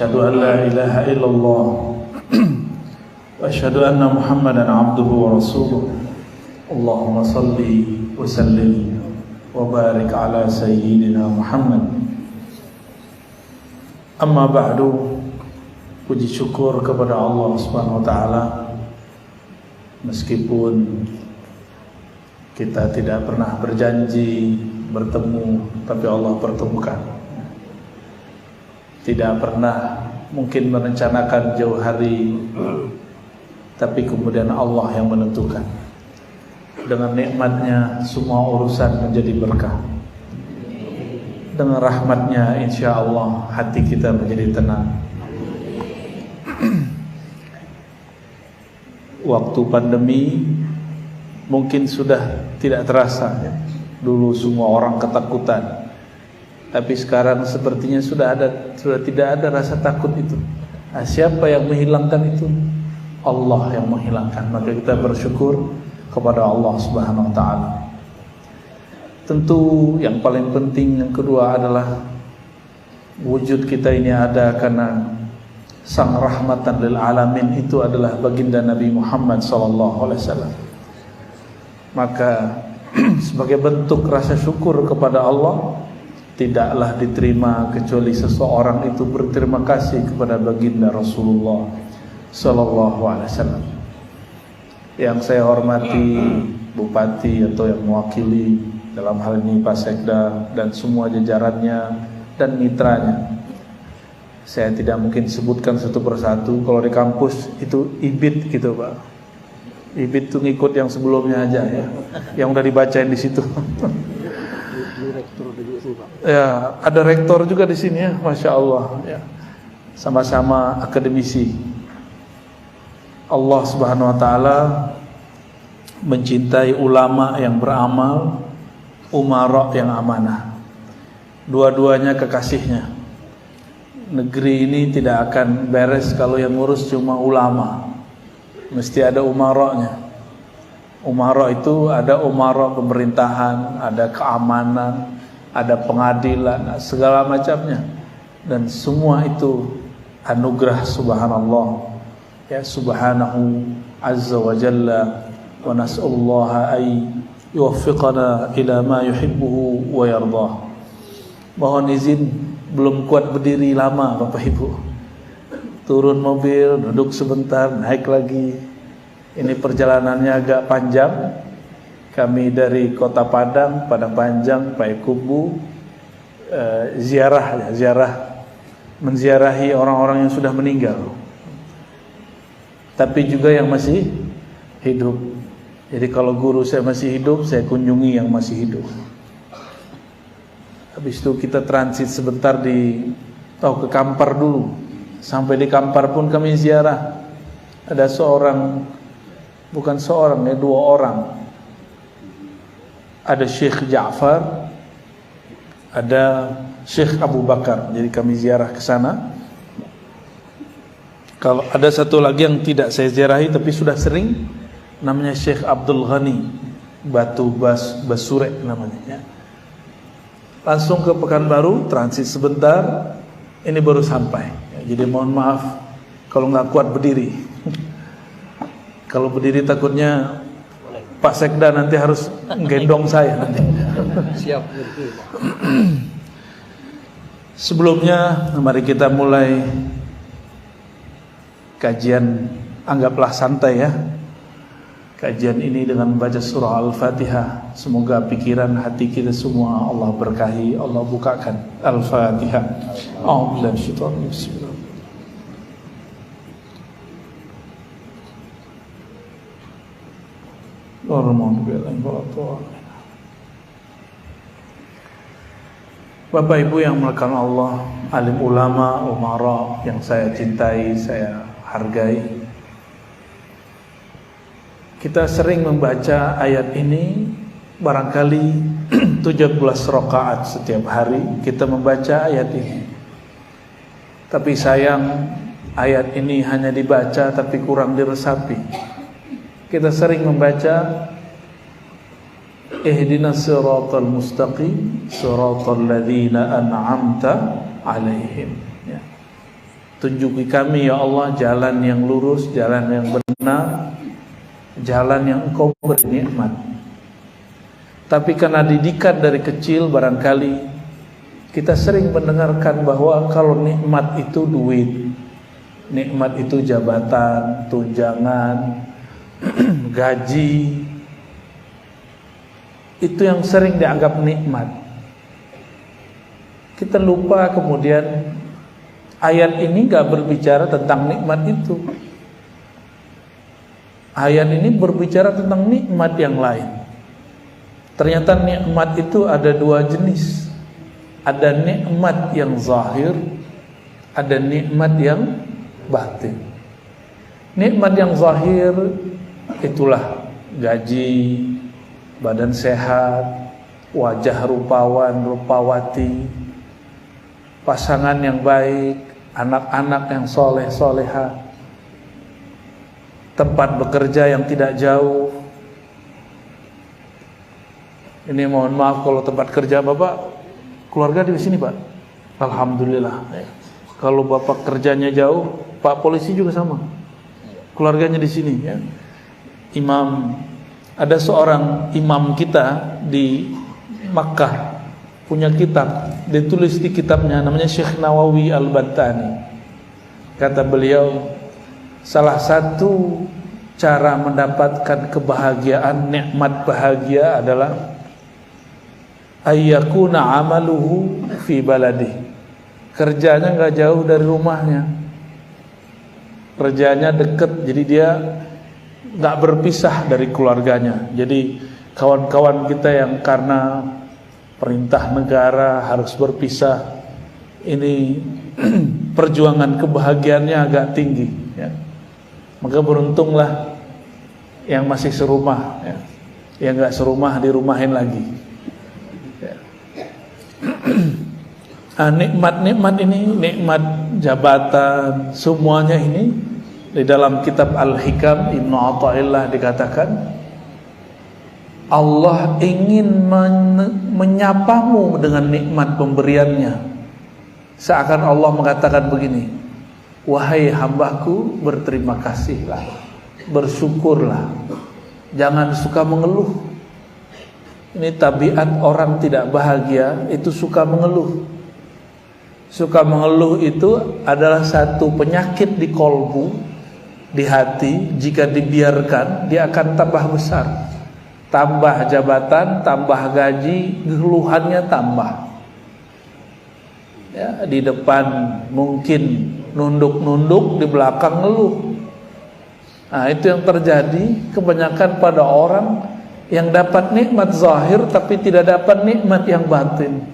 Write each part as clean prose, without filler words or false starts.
أشهد أن لا إله إلا الله وأشهد أن محمدا عبده ورسوله اللهم صل وسلم وبارك على سيدنا محمد. Amma ba'du, puji syukur kepada Allah Subhanahu wa taala. Meskipun kita tidak pernah berjanji bertemu, tapi Allah pertemukan. Tidak pernah mungkin merencanakan jauh hari, tapi kemudian Allah yang menentukan. Dengan nikmatnya semua urusan menjadi berkah. Dengan rahmatnya insya Allah hati kita menjadi tenang. Waktu pandemi mungkin sudah tidak terasa ya. Dulu semua orang ketakutan, tapi sekarang sepertinya sudah tidak ada rasa takut itu. Nah, siapa yang menghilangkan itu? Allah yang menghilangkan. Maka kita bersyukur kepada Allah Subhanahu wa taala. Tentu yang paling penting yang kedua adalah wujud kita ini ada karena sang rahmatan lil alamin itu adalah baginda Nabi Muhammad SAW. Maka sebagai bentuk rasa syukur kepada Allah, tidaklah diterima kecuali seseorang itu berterima kasih kepada baginda Rasulullah SAW. Yang saya hormati Bupati atau yang mewakili dalam hal ini Pak Sekda dan semua jajarannya dan mitranya. Saya tidak mungkin sebutkan satu persatu. Kalau di kampus itu IBIT gitu Pak. IBIT itu ngikut yang sebelumnya aja ya, yang udah dibacain di situ. Ya, ada rektor juga di sini ya, masya Allah ya. Sama-sama akademisi. Allah Subhanahu wa taala mencintai ulama yang beramal, umara yang amanah. Dua-duanya kekasihnya. Negeri ini tidak akan beres kalau yang ngurus cuma ulama. Mesti ada umaranya. Umara itu ada umara pemerintahan, ada keamanan, ada pengadilan, segala macamnya. Dan semua itu anugerah subhanallah. Ya subhanahu azza wa jalla wa nas'allaha ay yuwaffiqana ila ma yuhibbuhu wa yardah. Mohon izin, belum kuat berdiri lama Bapak Ibu. Turun mobil, duduk sebentar, naik lagi. Ini perjalanannya agak panjang. Kami dari Kota Padang, Padang Panjang, Payakumbuh, menziarahi orang-orang yang sudah meninggal. Tapi juga yang masih hidup. Jadi kalau guru saya masih hidup, saya kunjungi yang masih hidup. Habis itu kita transit sebentar ke Kampar dulu. Sampai di Kampar pun kami ziarah. Ada dua orang. Ada Syekh Ja'far, ada Syekh Abu Bakar. Jadi kami ziarah ke sana. Kalau ada satu lagi yang tidak saya ziarahi tapi sudah sering, namanya Syekh Abdul Ghani Batu Basure namanya ya. Langsung ke Pekanbaru, transit sebentar, ini baru sampai ya. Jadi mohon maaf kalau nggak kuat berdiri. Kalau berdiri takutnya Pak Sekda nanti harus gendong saya nanti. Siap. Sebelumnya mari kita mulai kajian, anggaplah santai ya. Kajian ini dengan membaca surah Al-Fatihah. Semoga pikiran hati kita semua Allah berkahi, Allah bukakan. Al-Fatihah. A'udzubillahi minasyaitonir rajim. Bapak Ibu yang melakukan Allah, alim ulama, umara yang saya cintai, saya hargai. Kita sering membaca ayat ini, barangkali 17 rakaat setiap hari kita membaca ayat ini. Tapi sayang ayat ini hanya dibaca tapi kurang diresapi. Kita sering membaca ihdinas siratal mustaqim siratal ladzina an'amta alaihim ya. Tunjuki kami ya Allah jalan yang lurus, jalan yang benar, jalan yang Engkau beri nikmat. Tapi karena didikan dari kecil barangkali kita sering mendengarkan bahwa kalau nikmat itu duit, nikmat itu jabatan, tunjangan, gaji, itu yang sering dianggap nikmat. Kita lupa kemudian ayat ini gak berbicara tentang nikmat itu. Ayat ini berbicara tentang nikmat yang lain. Ternyata nikmat itu ada dua jenis. Ada nikmat yang zahir, ada nikmat yang batin. Nikmat yang zahir itulah gaji, badan sehat, wajah rupawan, rupawati, pasangan yang baik, anak-anak yang soleh soleha, tempat bekerja yang tidak jauh. Ini mohon maaf kalau tempat kerja Bapak, keluarga di sini Pak. Alhamdulillah. Kalau Bapak kerjanya jauh, Pak polisi juga sama, keluarganya di sini ya. Imam, ada seorang imam kita di Makkah punya kitab, ditulis di kitabnya namanya Syekh Nawawi Al-Battani. Kata beliau, salah satu cara mendapatkan kebahagiaan, nikmat bahagia adalah ayyakuna amaluhu fi baladih. Kerjanya enggak jauh dari rumahnya, kerjanya dekat, jadi dia enggak berpisah dari keluarganya. Jadi kawan-kawan kita yang karena perintah negara harus berpisah, ini perjuangan kebahagiaannya agak tinggi ya. Maka beruntunglah yang masih serumah ya. Yang gak serumah dirumahin lagi ya. Nikmat-nikmat ini, nikmat jabatan, semuanya ini di dalam kitab Al-Hikam Ibnu Athaillah dikatakan Allah ingin menyapamu dengan nikmat pemberiannya. Seakan Allah mengatakan begini, wahai hambaku, berterima kasihlah, bersyukurlah, jangan suka mengeluh. Ini tabiat orang tidak bahagia, itu suka mengeluh. Suka mengeluh itu adalah satu penyakit di kolbu, di hati. Jika dibiarkan, dia akan tambah besar. Tambah jabatan, tambah gaji, keluhannya tambah ya, di depan mungkin nunduk-nunduk, di belakang ngeluh. Nah, itu yang terjadi kebanyakan pada orang yang dapat nikmat zahir tapi tidak dapat nikmat yang batin.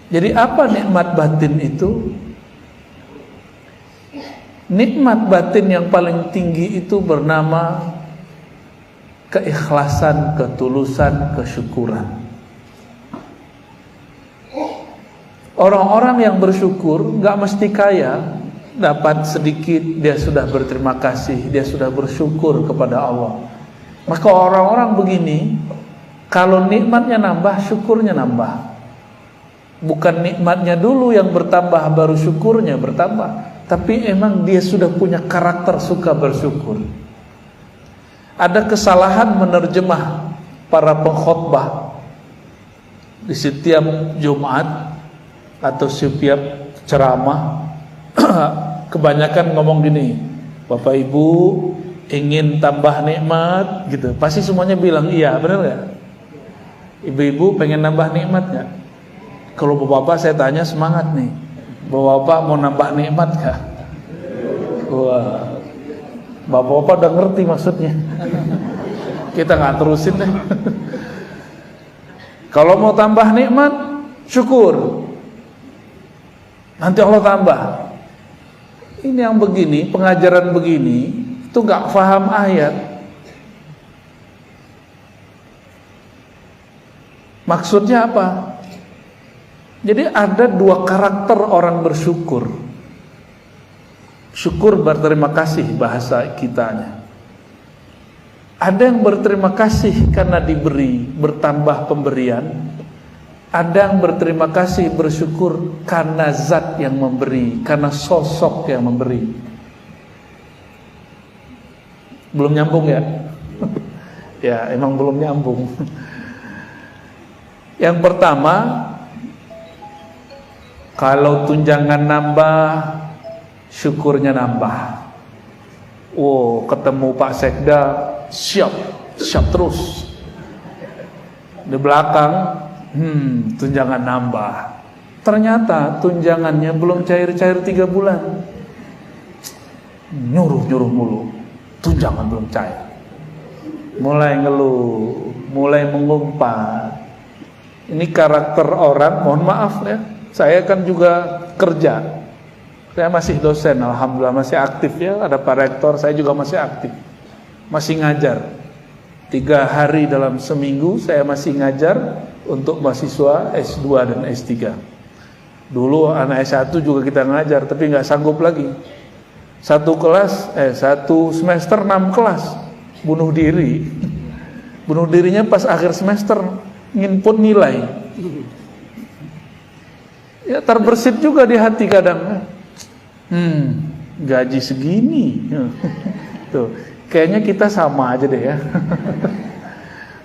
Jadi apa nikmat batin itu? Nikmat batin yang paling tinggi itu bernama keikhlasan, ketulusan, kesyukuran. Orang-orang yang bersyukur gak mesti kaya, dapat sedikit dia sudah berterima kasih, dia sudah bersyukur kepada Allah. Maka orang-orang begini, kalau nikmatnya nambah, syukurnya nambah. Bukan nikmatnya dulu yang bertambah baru syukurnya bertambah, tapi emang dia sudah punya karakter suka bersyukur. Ada kesalahan menerjemah para pengkhotbah di setiap Jumat atau setiap ceramah. Kebanyakan ngomong gini, Bapak Ibu ingin tambah nikmat gitu. Pasti semuanya bilang iya, benar gak? Ibu-ibu pengen nambah nikmat gak? Kalau bapak-bapak saya tanya semangat nih, bapak-bapak mau nambah nikmat gak? Wah, bapak-bapak udah ngerti maksudnya. Kita gak terusin deh. Kalau mau tambah nikmat, syukur, nanti Allah tambah. Ini yang begini, pengajaran begini itu gak paham ayat. Maksudnya apa? Jadi ada dua karakter orang bersyukur. Syukur berterima kasih bahasa kitanya. Ada yang berterima kasih karena diberi, bertambah pemberian. Ada yang berterima kasih, bersyukur karena zat yang memberi, karena sosok yang memberi. Belum nyambung ya? Ya, emang belum nyambung. Yang pertama, kalau tunjangan nambah, syukurnya nambah. Oh, ketemu Pak Sekda, siap terus. Di belakang, tunjangan nambah. Ternyata tunjangannya belum cair-cair 3 bulan. Nyuruh mulu. Tunjangan belum cair. Mulai ngeluh, mulai mengumpat. Ini karakter orang, mohon maaf ya. Saya kan juga kerja. Saya masih dosen, alhamdulillah masih aktif ya. Ada Pak Rektor, saya juga masih aktif. Masih ngajar. 3 hari dalam seminggu saya masih ngajar untuk mahasiswa S2 dan S3. Dulu anak S1 juga kita ngajar, tapi nggak sanggup lagi. Satu semester 6 kelas, bunuh diri. Bunuh dirinya pas akhir semester, nginput nilai. Ya terbersit juga di hati kadang. Gaji segini. Tuh, kayaknya kita sama aja deh ya.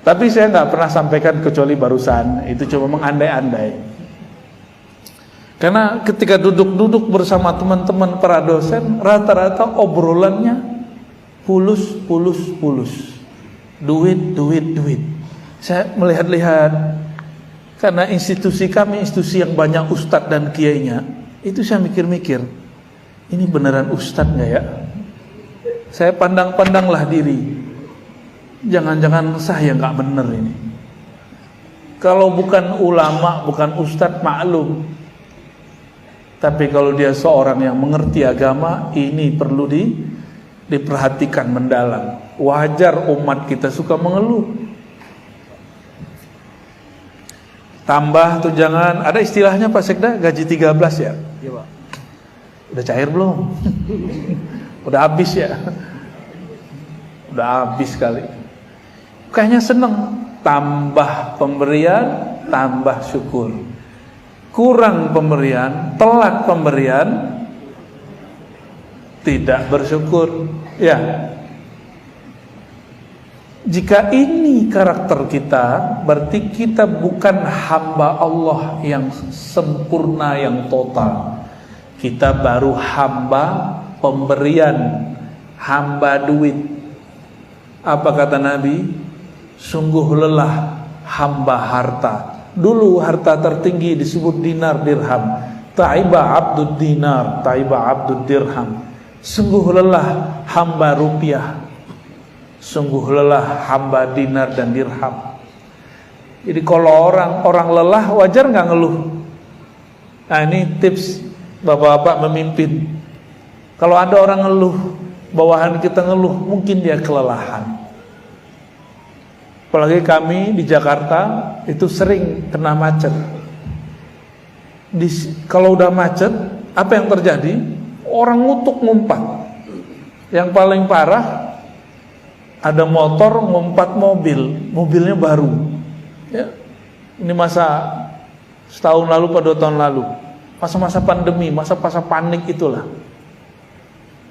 Tapi saya nggak pernah sampaikan kecuali barusan. Itu cuma mengandai-andai. Karena ketika duduk bersama teman-teman para dosen, rata-rata obrolannya pulus. Duit. Saya melihat-lihat, karena institusi kami institusi yang banyak ustadz dan kiainya, itu saya mikir-mikir, ini beneran ustadz nggak ya? Saya pandang-pandanglah diri, jangan-jangan saya nggak bener ini. Kalau bukan ulama, bukan ustadz, maklum. Tapi kalau dia seorang yang mengerti agama, ini perlu diperhatikan mendalam. Wajar umat kita suka mengeluh. Tambah tunjangan, ada istilahnya Pak Sekda, gaji 13 ya? Iya Pak. Udah cair belum? Udah habis ya? Udah habis kali. Kayaknya seneng. Tambah pemberian, tambah syukur. Kurang pemberian, telat pemberian, tidak bersyukur. Ya. Jika ini karakter kita, berarti kita bukan hamba Allah yang sempurna, yang total. Kita baru hamba pemberian, hamba duit. Apa kata Nabi? Sungguh lelah hamba harta. Dulu harta tertinggi disebut dinar dirham. Ta'iba abdud dinar, ta'iba abdud dirham. Sungguh lelah hamba rupiah. Sungguh lelah hamba dinar dan dirham. Jadi kalau orang lelah, wajar nggak ngeluh? Nah ini tips bapak-bapak memimpin. Kalau ada orang ngeluh, bawahan kita ngeluh, mungkin dia kelelahan. Apalagi kami di Jakarta itu sering kena macet. Kalau udah macet, apa yang terjadi? Orang ngutuk ngumpat. Yang paling parah, ada motor ngumpat mobilnya baru. Ya, ini masa setahun lalu atau 2 tahun lalu, masa-masa pandemi, masa-masa panik itulah.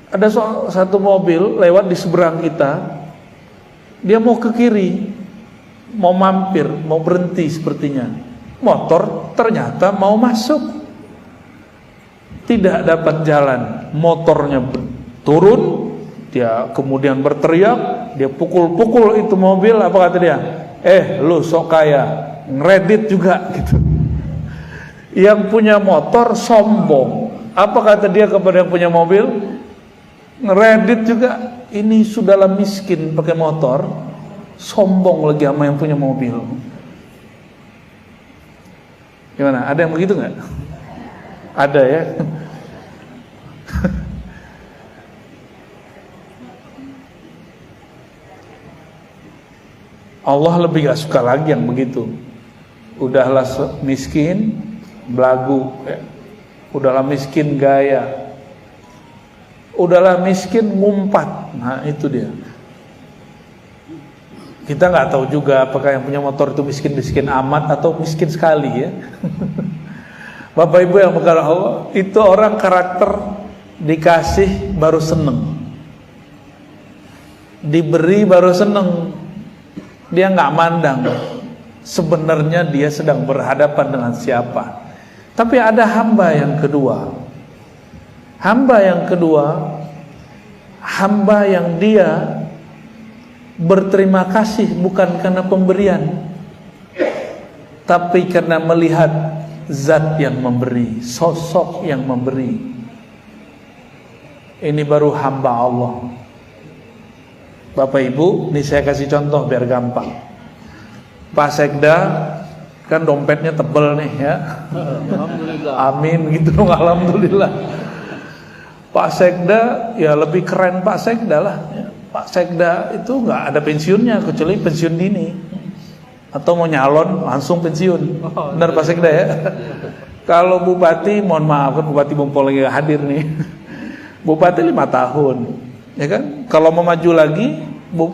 Ada satu mobil lewat di seberang kita, dia mau ke kiri, mau mampir, mau berhenti sepertinya. Motor ternyata mau masuk, tidak dapat jalan, motornya turun. Dia kemudian berteriak, dia pukul-pukul itu mobil. Apa kata dia? Lu sok kaya, ngeredit juga gitu. Yang punya motor sombong. Apa kata dia kepada yang punya mobil? Ngeredit juga. Ini sudahlah miskin pakai motor, sombong lagi sama yang punya mobil. Gimana? Ada yang begitu nggak? Ada ya. Allah lebih gak suka lagi yang begitu. Udahlah miskin, belagu. Udahlah miskin, gaya. Udahlah miskin, ngumpat. Nah itu dia. Kita nggak tahu juga apakah yang punya motor itu miskin-miskin amat atau miskin sekali ya. Bapak Ibu yang mengasihi Allah, itu orang karakter dikasih baru seneng, diberi baru seneng. Dia nggak mandang sebenarnya dia sedang berhadapan dengan siapa. Tapi ada hamba yang kedua. Hamba yang kedua, hamba yang dia berterima kasih bukan karena pemberian, tapi karena melihat zat yang memberi, sosok yang memberi. Ini baru hamba Allah. Bapak Ibu, ini saya kasih contoh biar gampang. Pak Sekda kan dompetnya tebel nih ya. Alhamdulillah. Amin gitu dong, alhamdulillah. Pak Sekda ya lebih keren Pak Sekda lah. Pak Sekda itu nggak ada pensiunnya kecuali pensiun dini. Atau mau nyalon langsung pensiun. Benar Pak Sekda ya. Kalau bupati, mohon maaf kan Bupati Bumpol lagi hadir nih. Bupati 5 tahun, ya kan? Kalau mau maju lagi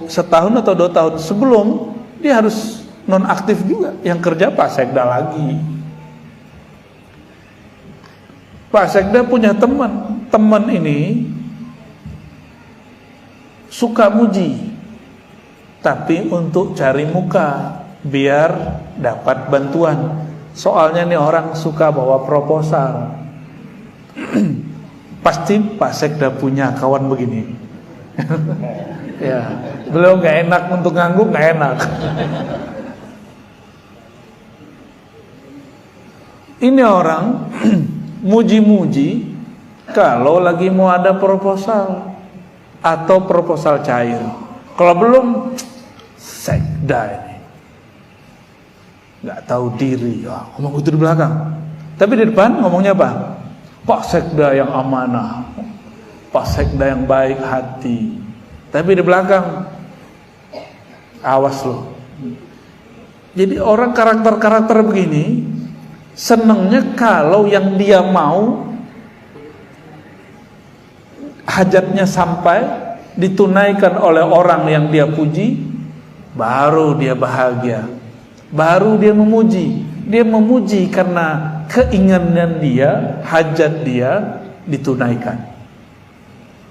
setahun atau 2 tahun sebelum, dia harus nonaktif juga. Yang kerja Pak Sekda lagi. Pak Sekda punya teman ini suka muji, tapi untuk cari muka biar dapat bantuan. Soalnya nih orang suka bawa proposal. Pasti Pak Sekda punya kawan begini. Ya, beliau nggak enak untuk ngangguk, nggak enak. Ini orang muji-muji kalau lagi mau ada proposal atau proposal cair. Kalau belum, Sekda ini nggak tahu diri, ya, ngomong itu di belakang. Tapi di depan ngomongnya apa? Pak Sekda yang amanah, Pak Sekda yang baik hati. Tapi di belakang, awas loh. Jadi orang karakter-karakter begini senengnya kalau yang dia mau hajatnya sampai ditunaikan oleh orang yang dia puji, baru dia bahagia, baru dia memuji. Dia memuji karena keinginan dia, hajat dia ditunaikan.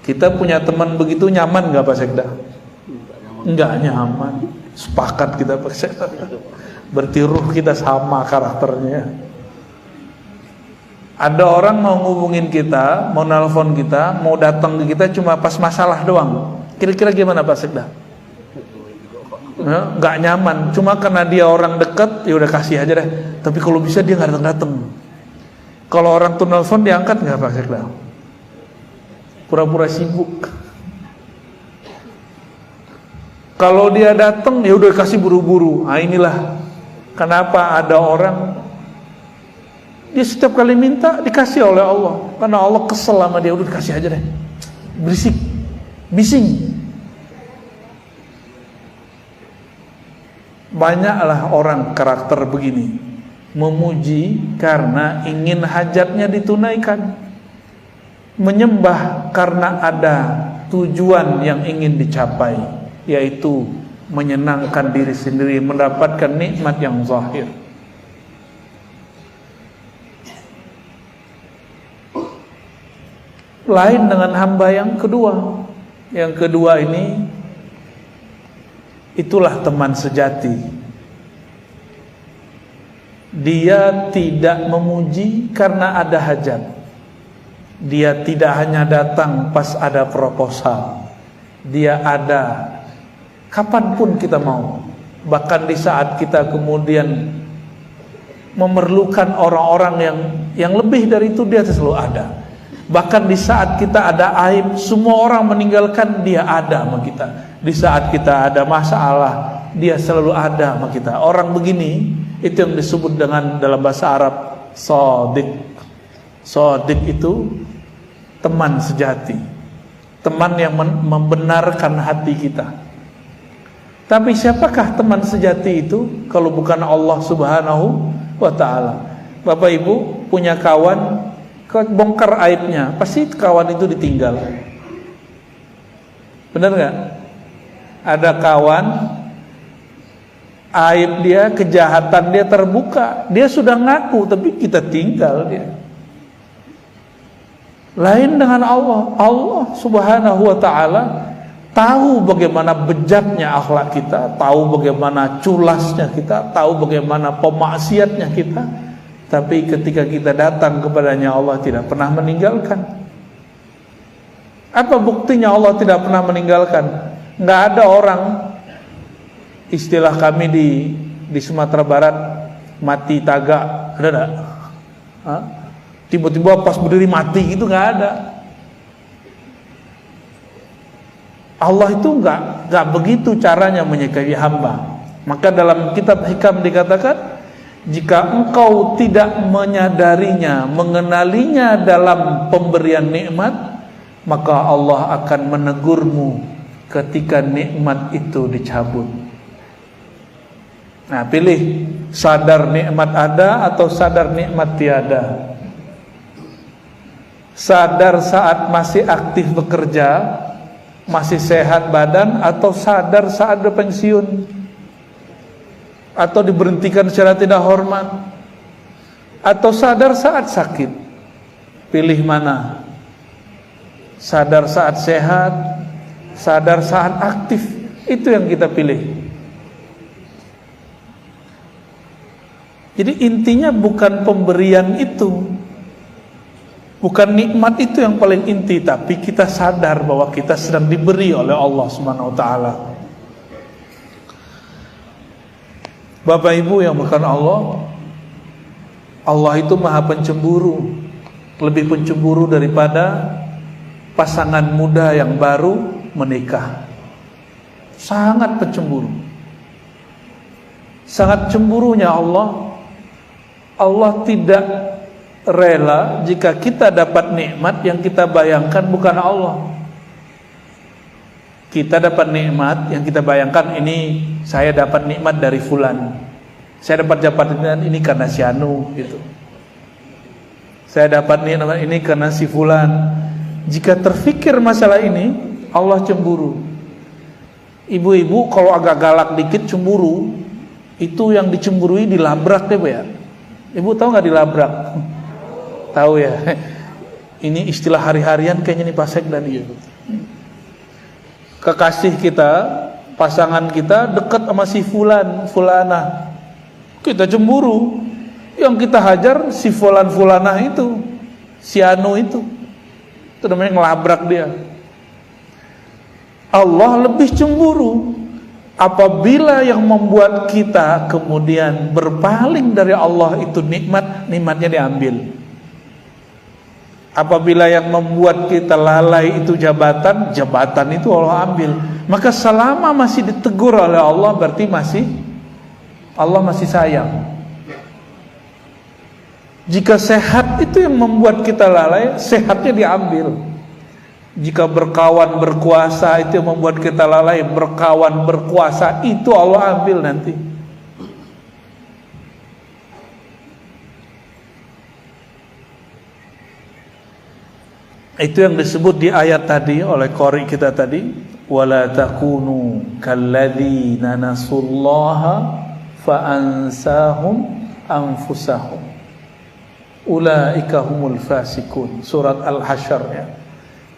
Kita punya teman begitu, nyaman gak Pak Sekda? Enggak nyaman. Sepakat kita Pak Sekda. Berarti ruh kita sama karakternya. Ada orang mau ngubungin kita, mau nelpon kita, mau datang ke kita cuma pas masalah doang. Kira-kira gimana Pak Sekda? Nggak nyaman, cuma karena dia orang dekat, ya udah kasih aja deh. Tapi kalau bisa dia nggak datang. Kalau orang tuh nelfon diangkat nggak Pak Sekda? Pura-pura sibuk. Kalau dia datang, ya udah kasih buru-buru. Nah inilah kenapa ada orang dia setiap kali minta dikasih oleh Allah, karena Allah kesel sama dia. Udah dikasih aja deh. Berisik, bising. Banyaklah orang karakter begini, memuji karena ingin hajatnya ditunaikan, menyembah karena ada tujuan yang ingin dicapai, yaitu menyenangkan diri sendiri, mendapatkan nikmat yang zahir. Lain dengan hamba yang kedua. Yang kedua ini, itulah teman sejati. Dia tidak memuji karena ada hajat. Dia tidak hanya datang pas ada proposal. Dia ada kapanpun kita mau. Bahkan di saat kita kemudian memerlukan orang-orang yang lebih dari itu, dia selalu ada. Bahkan di saat kita ada aib, semua orang meninggalkan, dia ada sama kita. Di saat kita ada masalah, dia selalu ada sama kita. Orang begini, itu yang disebut dengan dalam bahasa Arab shadiq. Shadiq itu teman sejati, teman yang membenarkan hati kita. Tapi siapakah teman sejati itu kalau bukan Allah Subhanahu wa ta'ala? Bapak Ibu punya kawan, bongkar aibnya, pasti kawan itu ditinggal. Benar gak? Ada kawan Aib dia, kejahatan dia terbuka. Dia sudah ngaku, tapi kita tinggal dia. Lain dengan Allah. Allah subhanahu wa ta'ala tahu bagaimana bejatnya akhlak kita, tahu bagaimana culasnya kita, tahu bagaimana pemaksiatnya kita. Tapi ketika kita datang kepadanya, Allah tidak pernah meninggalkan. Apa buktinya Allah tidak pernah meninggalkan? Nggak ada orang, istilah kami di Sumatera Barat, mati tagak, ada nggak? Tiba-tiba pas berdiri mati itu nggak ada. Allah itu nggak begitu caranya menyikapi hamba. Maka dalam kitab Hikam dikatakan, jika engkau tidak menyadarinya, mengenalinya dalam pemberian nikmat, maka Allah akan menegurmu ketika nikmat itu dicabut. Nah, pilih sadar nikmat ada atau sadar nikmat tiada. Sadar saat masih aktif bekerja, masih sehat badan, atau sadar saat berpensiun, atau diberhentikan secara tidak hormat, atau sadar saat sakit. Pilih mana? Sadar saat sehat, sadar saat aktif. Itu yang kita pilih. Jadi intinya bukan pemberian itu, bukan nikmat itu yang paling inti, tapi kita sadar bahwa kita sedang diberi oleh Allah Subhanahu wa taala. Bapak Ibu yang bukan Allah, Allah itu Maha Pencemburu, lebih pencemburu daripada pasangan muda yang baru menikah. Sangat pencemburu. Sangat cemburunya Allah. Allah tidak rela jika kita dapat nikmat yang kita bayangkan bukan Allah. Kita dapat nikmat yang kita bayangkan, ini saya dapat nikmat dari fulan, saya dapat jabatan ini karena si Anu gitu. Saya dapat nikmat ini karena si fulan. Jika terfikir masalah ini, Allah cemburu. Ibu-ibu kalau agak galak dikit cemburu, itu yang dicemburui dilabrak deh, Bu ya. Ibu tahu nggak dilabrak? Tahu ya. Ini istilah hari-harian kayaknya nih Pak Sekda dia. Kekasih kita, pasangan kita dekat sama si fulan, fulana. Kita cemburu. Yang kita hajar si fulan fulanah itu, si Anu itu. Itu namanya ngelabrak dia. Allah lebih cemburu apabila yang membuat kita kemudian berpaling dari Allah itu nikmatnya diambil. Apabila yang membuat kita lalai itu jabatan itu Allah ambil. Maka selama masih ditegur oleh Allah, berarti Allah masih sayang. Jika sehat itu yang membuat kita lalai, sehatnya diambil. Jika berkawan berkuasa itu yang membuat kita lalai, berkawan berkuasa itu Allah ambil nanti. Itu yang disebut di ayat tadi oleh qari kita tadi, wala takunu kalladzina nasullaha fa ansahum anfusahum ulaika humul fasikun, surat Al-Hasyr ya.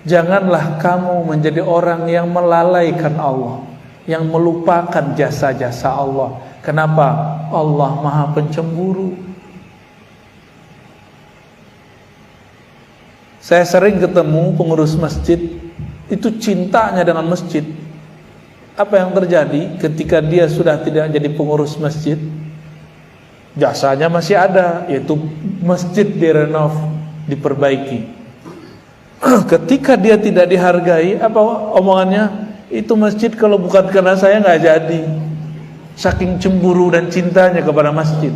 Janganlah kamu menjadi orang yang melalaikan Allah, yang melupakan jasa-jasa Allah. Kenapa? Allah Maha Pencemburu. Saya sering ketemu pengurus masjid, itu cintanya dengan masjid. Apa yang terjadi ketika dia sudah tidak jadi pengurus masjid? Jasanya masih ada, yaitu masjid direnov, diperbaiki. Ketika dia tidak dihargai, apa omongannya? Itu masjid kalau bukan karena saya nggak jadi. Saking cemburu dan cintanya kepada masjid.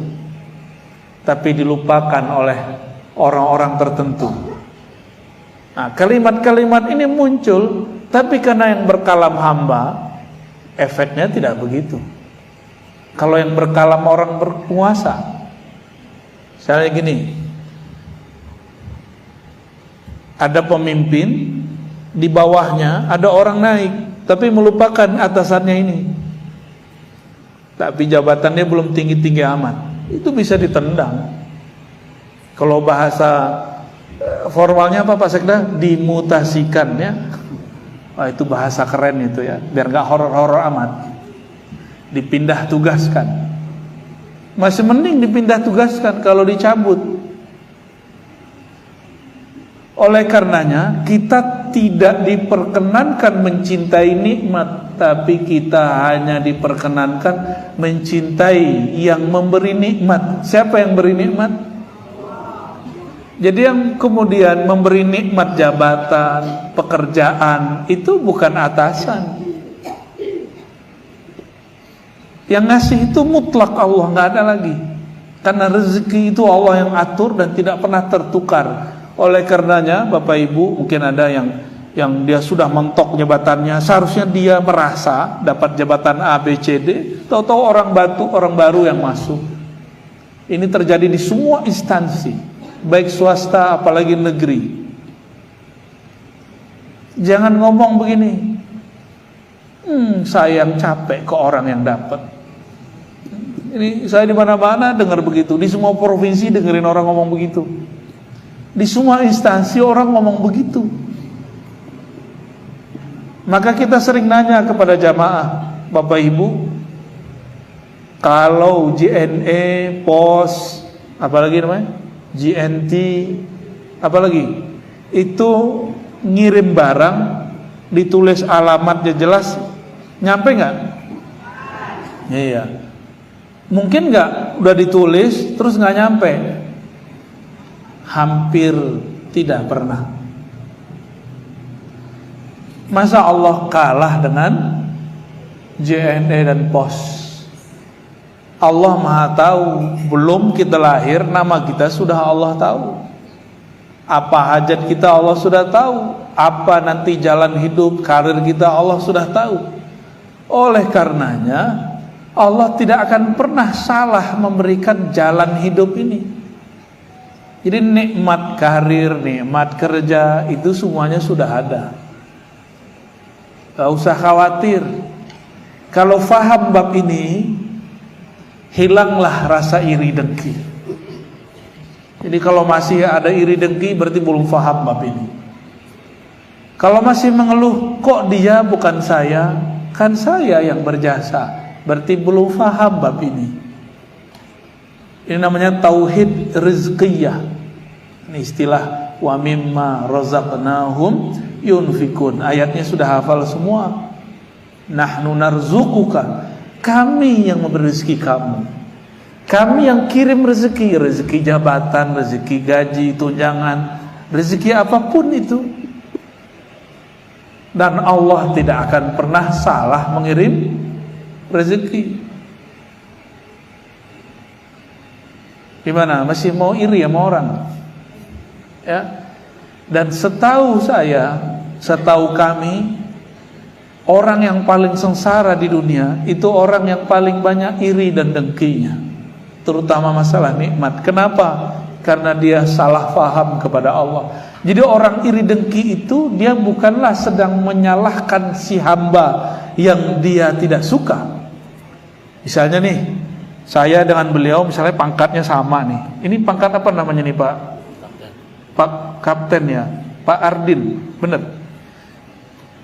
Tapi dilupakan oleh orang-orang tertentu. Nah, kalimat-kalimat ini muncul, tapi karena yang berkalam hamba, efeknya tidak begitu. Kalau yang berkalam orang berkuasa, misalnya gini, ada pemimpin, di bawahnya ada orang naik, tapi melupakan atasannya ini. tapi jabatannya belum tinggi-tinggi amat, itu bisa ditendang. Kalau bahasa formalnya apa Pak Sekda? Dimutasikan ya. Wah, itu bahasa keren itu ya, biar gak horor-horor amat. Dipindah tugaskan. Masih mending dipindah tugaskan kalau dicabut. Oleh karenanya kita tidak diperkenankan mencintai nikmat, tapi kita hanya diperkenankan mencintai yang memberi nikmat. Siapa yang beri nikmat? Jadi yang kemudian memberi nikmat jabatan, pekerjaan, itu bukan atasan. Yang ngasih itu mutlak Allah, nggak ada lagi. Karena rezeki itu Allah yang atur dan tidak pernah tertukar. Oleh karenanya Bapak Ibu, mungkin ada yang dia sudah mentok jabatannya, seharusnya dia merasa dapat jabatan A, B, C, D, tahu-tahu orang baru yang masuk. Ini terjadi di semua instansi, baik swasta apalagi negeri. Jangan ngomong begini, saya yang capek ke orang yang dapat. Ini saya di mana-mana dengar begitu, di semua provinsi dengerin orang ngomong begitu, di semua instansi orang ngomong begitu. Maka kita sering nanya kepada jamaah, Bapak Ibu, kalau JNE, POS, apalagi namanya, GNT, apalagi itu ngirim barang, ditulis alamatnya jelas, nyampe nggak? Iya. Mungkin nggak udah ditulis terus nggak nyampe? Hampir tidak pernah. Masa Allah kalah dengan JNE dan POS? Allah Maha tahu, belum kita lahir nama kita sudah Allah tahu. Apa hajat kita Allah sudah tahu. Apa nanti jalan hidup, karir kita Allah sudah tahu. Oleh karenanya Allah tidak akan pernah salah memberikan jalan hidup ini. Jadi nikmat karir, nikmat kerja itu semuanya sudah ada. Gak usah khawatir. Kalau faham bab ini, hilanglah rasa iri dengki. Jadi kalau masih ada iri dengki berarti belum faham bab ini. Kalau masih mengeluh, kok dia bukan saya, kan saya yang berjasa, berarti belum faham bab ini. Ini namanya tauhid rizqiyah. Ini istilah wa mimma razaqnahum yunfikun. Ayatnya sudah hafal semua. Nahnu narzuquka, kami yang memberi rezeki kamu. Kami yang kirim rezeki, rezeki jabatan, rezeki gaji, tunjangan, rezeki apapun itu. Dan Allah tidak akan pernah salah mengirim rezeki. Gimana? Masih mau iri sama orang? Ya. Dan setahu saya, setahu kami, orang yang paling sengsara di dunia itu orang yang paling banyak iri dan dengkinya, terutama masalah nikmat. Kenapa? Karena dia salah faham kepada Allah. Jadi orang iri dengki itu dia bukanlah sedang menyalahkan si hamba yang dia tidak suka. Misalnya nih, saya dengan beliau misalnya pangkatnya sama nih. Ini pangkat apa namanya nih Pak? Pak Kapten ya, Pak Ardin, bener.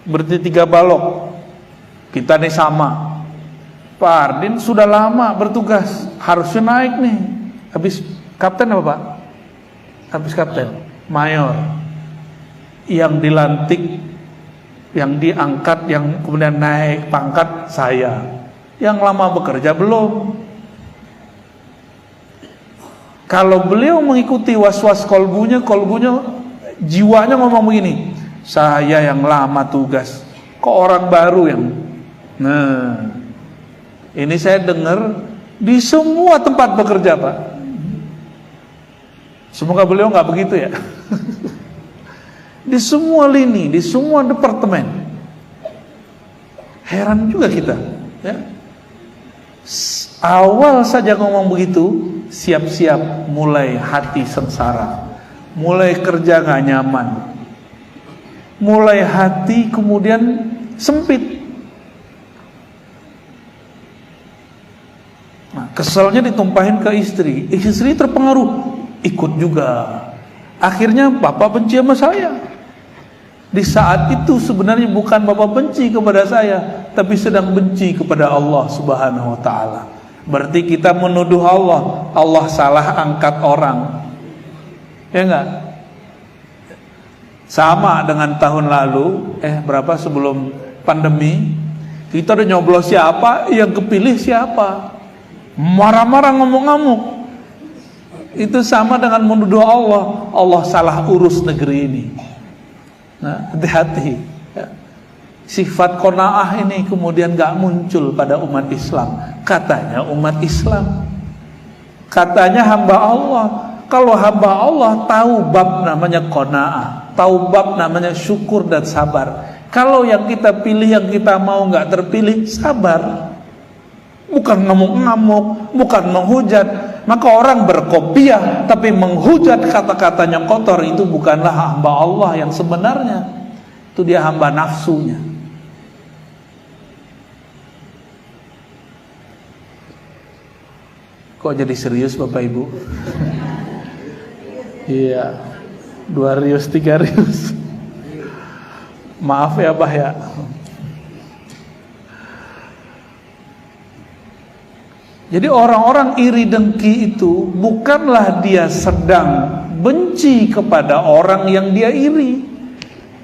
Berarti 3 balok. Kita nih sama. Pak Ardin sudah lama bertugas, harusnya naik nih. Habis kapten apa Pak? Habis kapten, mayor. Yang dilantik, yang diangkat, yang kemudian naik pangkat saya. Yang lama bekerja belum. Kalau beliau mengikuti was-was kolbunya jiwanya ngomong begini, saya yang lama tugas, kok orang baru yang. Nah, ini saya dengar di semua tempat bekerja Pak. Semoga beliau nggak begitu ya. Di semua lini, di semua departemen. Heran juga kita ya. Awal saja ngomong begitu, siap-siap mulai hati sengsara, mulai kerja gak nyaman, mulai hati kemudian sempit. Nah, keselnya ditumpahin ke istri. Istri terpengaruh, ikut juga. Akhirnya bapak benci sama saya. Di saat itu sebenarnya bukan bapak benci kepada saya, tapi sedang benci kepada Allah Subhanahu wa ta'ala. Berarti kita menuduh Allah, Allah salah angkat orang. Ya enggak? Sama dengan tahun lalu, berapa sebelum pandemi, kita udah nyoblos siapa, yang kepilih siapa. Marah-marah, ngamuk-ngamuk. Itu sama dengan menuduh Allah, Allah salah urus negeri ini. Nah, hati-hati. Sifat qanaah ini kemudian gak muncul pada umat Islam. Katanya umat Islam, katanya hamba Allah. Kalau hamba Allah tahu bab namanya qanaah, tahu bab namanya syukur dan sabar. Kalau yang kita pilih, yang kita mau gak terpilih, sabar. Bukan ngamuk-ngamuk, bukan menghujat. Maka orang berkopiah tapi menghujat, kata-katanya kotor, itu bukanlah hamba Allah yang sebenarnya. Itu dia hamba nafsunya. Kok jadi serius Bapak Ibu? Iya, 2 rius 3 rius. Maaf ya Bah ya. Jadi orang-orang iri dengki itu bukanlah dia sedang benci kepada orang yang dia iri,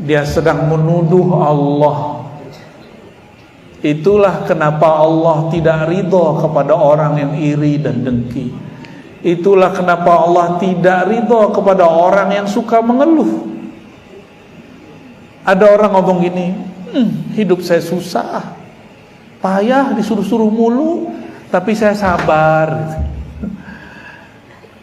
dia sedang menuduh Allah. Itulah kenapa Allah tidak ridho kepada orang yang iri dan dengki. Itulah kenapa Allah tidak ridho kepada orang yang suka mengeluh. Ada orang ngomong gini, hidup saya susah, payah, disuruh-suruh mulu, tapi saya sabar.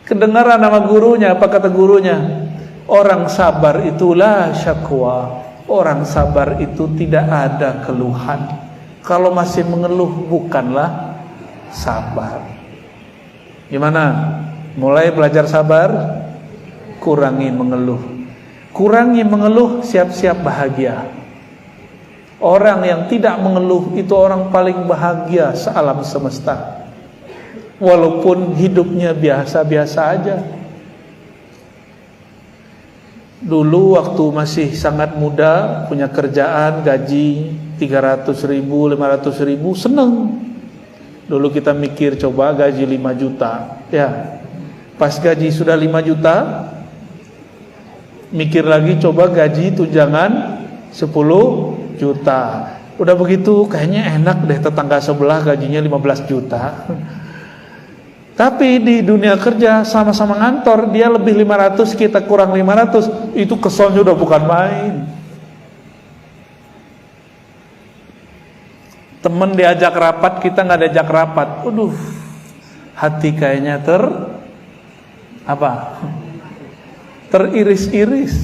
Kedengaran nama gurunya, apa kata gurunya? Orang sabar itulah syakwa. Orang sabar itu tidak ada keluhan. Kalau masih mengeluh bukanlah sabar. Gimana? Mulai belajar sabar, kurangi mengeluh. Kurangi mengeluh, siap-siap bahagia. Orang yang tidak mengeluh itu orang paling bahagia sealam semesta. Walaupun hidupnya biasa-biasa aja. Dulu waktu masih sangat muda, punya kerjaan, gaji 300.000, 500.000, seneng. Dulu kita mikir coba gaji 5 juta. Ya, pas gaji sudah 5 juta, mikir lagi coba gaji tunjangan 10 juta. Udah begitu kayaknya enak deh, tetangga sebelah gajinya 15 juta. Tapi di dunia kerja sama-sama ngantor, dia lebih 500, kita kurang 500, itu keselnya udah bukan main. Temen diajak rapat, kita nggak diajak rapat. Aduh, hati kayaknya teriris-iris.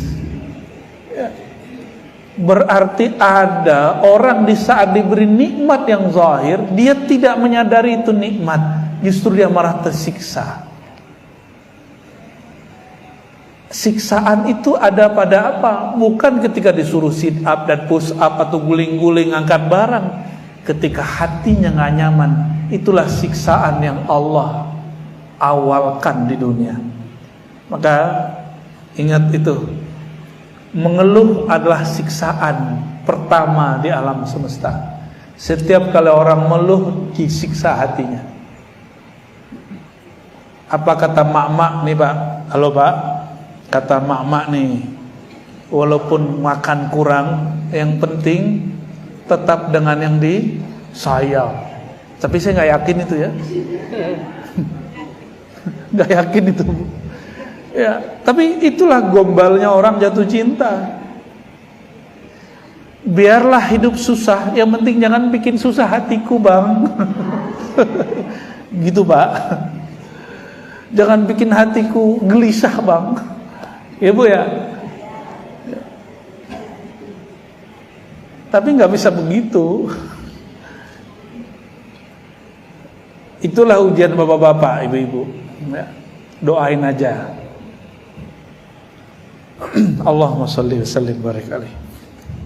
Ya. Berarti ada orang di saat diberi nikmat yang zahir, dia tidak menyadari itu nikmat. Justru dia marah, tersiksa. Siksaan itu ada pada apa? Bukan ketika disuruh sit up dan push up atau guling-guling angkat barang. Ketika hatinya gak nyaman, itulah siksaan yang Allah awalkan di dunia. Maka ingat itu, mengeluh adalah siksaan pertama di alam semesta. Setiap kali orang mengeluh, disiksa hatinya. Apa kata mak-mak nih Pak? Halo Pak, kata mak-mak nih, walaupun makan kurang, yang penting tetap dengan yang disayang. Tapi saya nggak yakin itu ya, nggak yakin itu. Ya, tapi itulah gombalnya orang jatuh cinta. Biarlah hidup susah, yang penting jangan bikin susah hatiku bang. Gitu Pak. Jangan bikin hatiku gelisah bang. Ya Bu ya. Tapi nggak bisa begitu. Itulah ujian bapak-bapak, ibu-ibu. Ya. Doain aja. Allahumma sholli wa sallim barik alaihi.